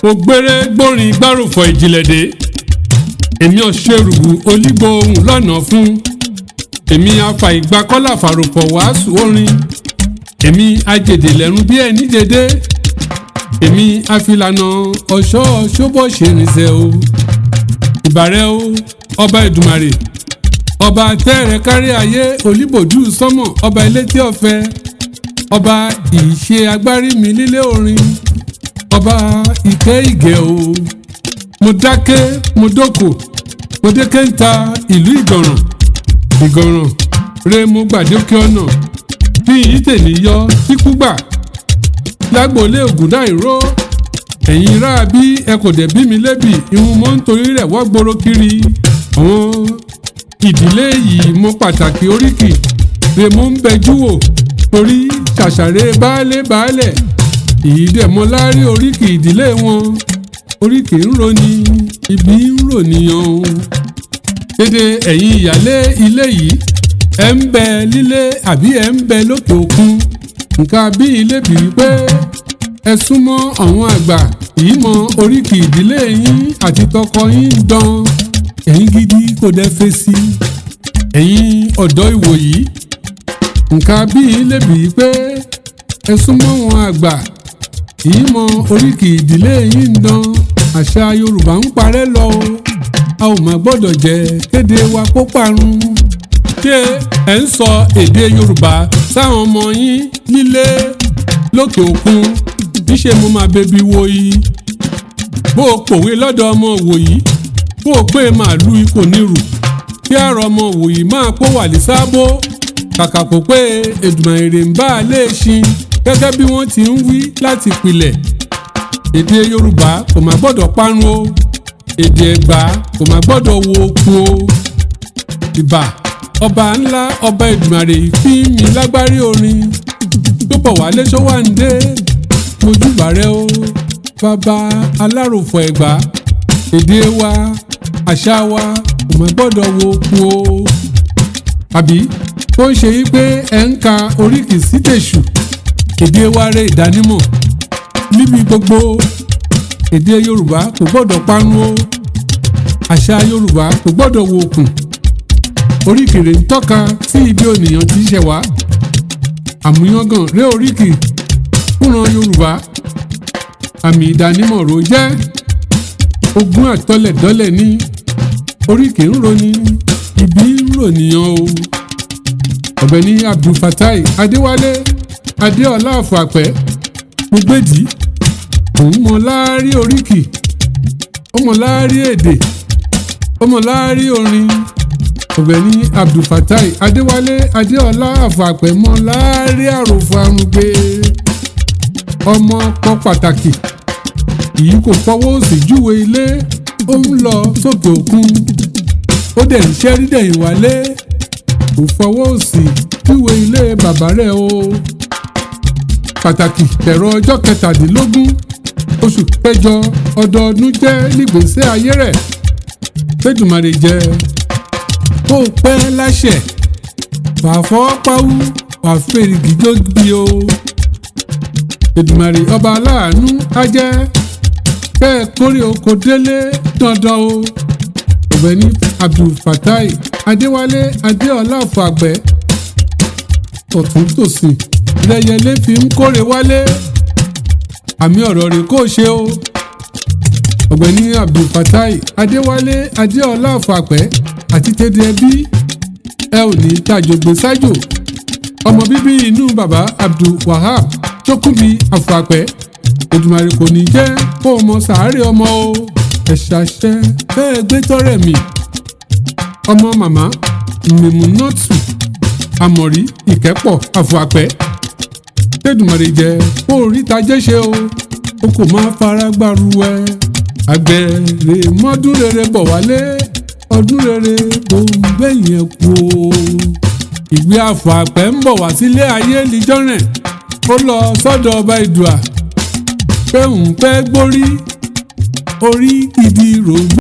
ògbére gbórin gbárùfọ̀ ìjìnlẹ̀dé èmi ọ̀ṣẹ́rùbù Onigba-Ohun lọ́nà fún èmi afa ìgbà kọ́là fàròpọ̀ wàásù orin èmi ajèdè lẹ́run bí ẹni dédé èmi afilànà ọ̀ṣọ́ ṣọ́bọ̀ ṣèrìnṣẹ́ o ìbàrẹ̀ o ọba Èdùmàrè ọba tẹ́rẹ̀ kárí ayé olíbòjú sọ́mọ̀ ọba elétí ọ̀fẹ́ ọba ìṣe agbárí mi lílé orin ọba ìkẹ́ ìgẹ̀ o mo dákẹ́ mo dóko mo dékè ń ta ìlú ìgànràn re mo gbàdókè ọ̀nà bí yìí tèmi yọ kíkú gbà lágbòlé ògùndá ìró ẹ̀yin rà bí ẹ kò dẹ̀ bí mi lébì ìhun mọ́ nítorí rẹ̀ wọ́ gbòòrò kiri àwọn ìdílé yìí mo pàtàkì oríkì re mo ń bẹjú wò torí ṣàṣàrè baálẹ̀ èyí dẹ̀ mọ́ láárí oríkì ìdílé wọn oríkì ń roni ibi ń rònìyàn o dédé ẹ̀yin ìyálé ilé yìí ẹ̀ ń bẹ lílé àbí ẹ̀ ń bẹ lókè òkun nǹkan bí ilé bì wípé ẹ súnmọ́ àwọn àgbà yìí mọ oríkì ìdílé yín àti tọkọ yín dán ẹ̀yin gidi kò dẹ̀ fèsì ẹ̀yin ọ̀dọ́ ìwòyí nǹkan bí ilé bì wípé ẹ súnmọ́ àwọn àgbà yìí mọ oríkì ìdílé yín dán àṣà Yorùbá ń parẹ́ lọ o a ò má gbọ́dọ̀ jẹ́ kéde wa kó parun ṣé ẹ ń sọ èdè Yorùbá sáwọn ọmọ yín nílé lókè òkun níṣẹ́ mo máa bẹbí wo yìí bó o pòwe lọ́dọ̀ ọmọ wòyí bó o pé màálù ikò nírù kí àrò ọmọ wòyí máa kó wà ní sábó kàkà kó pé Èdùmàrè ń bá a lè ṣin gẹ́gẹ́ bí wọ́n ti ń wí láti pilẹ̀ èdè Yorùbá kò má gbọ́dọ̀ parun o èdè Ẹ̀gbá kò má gbọ́dọ̀ wo okun o ìbà ọba ńlá ọba Èdùmàrè fi mi lágbárí orin tó bọ̀ wálé Ṣówándé mojúbà rẹ o bàbá aláròfọ̀ Ẹ̀gbá èdè wa àṣà wa kò má gbọ́dọ̀ wo okun o àbí tó ń ṣe yí pé ẹ̀ ń ka oríkì sí tèṣù èdè wa rẹ ìdánimọ̀ níbi gbogbo èdè Yorùbá kò gbọ́dọ̀ parun o àṣà Yorùbá kò gbọ́dọ̀ wo okùn oríkì rẹ̀ ń tọ́ka sí ibi ònìyàn ti ṣẹ̀ wá àmúyangàn rẹ oríkì fúnran Yorùbá àmì ìdánimọ̀ ro jẹ́ ogún àtọlẹ̀dọ́lẹ̀ ní oríkì ń roni ibi ń rònìyàn o Ọ̀gbẹ́ni Abdulfatai Adewale Adeola Afuwape Ogbeni òun mọ láárí oríkì ó mọ láárí èdè ó mọ láárí orin Ọ̀gbẹ́ni Abdulfatai Adewale Adeola Afuwape mọ láárí àròfọ̀ àrùngbé ọmọ kan pàtàkì yìí kò fọwọ́ òsì júwe ilé ó ń lọ sókè òkun ó dẹ̀ ń ṣẹ́rí dẹ̀yìn wálé kò fọwọ́ òsì júwe ilé bàbá rẹ̀ o pàtàkì ẹ̀rọ ọjọ́ 17 oṣù kẹjọ ọdọọdún jẹ́ nígbèsè ayé rẹ̀ Èdùmàrè jẹ́ kó pẹ́ láṣẹ wàá fọwọ́ pawú wàá fèrègì gbógbí o Èdùmàrè ọba aláàánú á jẹ́ kẹ́ ẹ kórè oko délé dandan o Ọ̀gbẹ́ni Abdulfatai Adewale Adeola Afuwape ọ̀tún tòsì lẹ́yẹlé fi ń kórè wálé àmì ọ̀rọ̀ rẹ̀ kò ṣe o Ọ̀gbẹ́ni Abdulfatai Adewale Adeola Afuwape àti tẹ́dẹ̀ ẹbí ẹ ò ní tàjògbé sájò ọmọ bíbí inú bàbá Abdulwahab Tókùnbí Afuwape Èdùmàrè kò ní jẹ́ kó o mọ sàárè ọmọ o ẹ̀ṣàṣẹ bẹ́ẹ̀ gbé tọ́rẹ̀ mi ọmọ màmá Mèmúnátù Àmọ̀rí Ìkẹ́pọ̀ Afuwape Èdùmàrè jẹ́ kó oríta jẹ́ ṣe o kò máa fara gbàrú ẹ àgbẹ̀rẹ̀ mọ́dún rere bọ̀ wálé ọdún rere kò ń gbẹ̀yìn ẹ̀ kú o ìgbé Afuwape ń bọ̀ wá sílé ayé níjọ́ rẹ̀ ó lọ sọ́dọ̀ ọba Ìdùà pé òun fẹ́ gbórí orí gidi rògbò.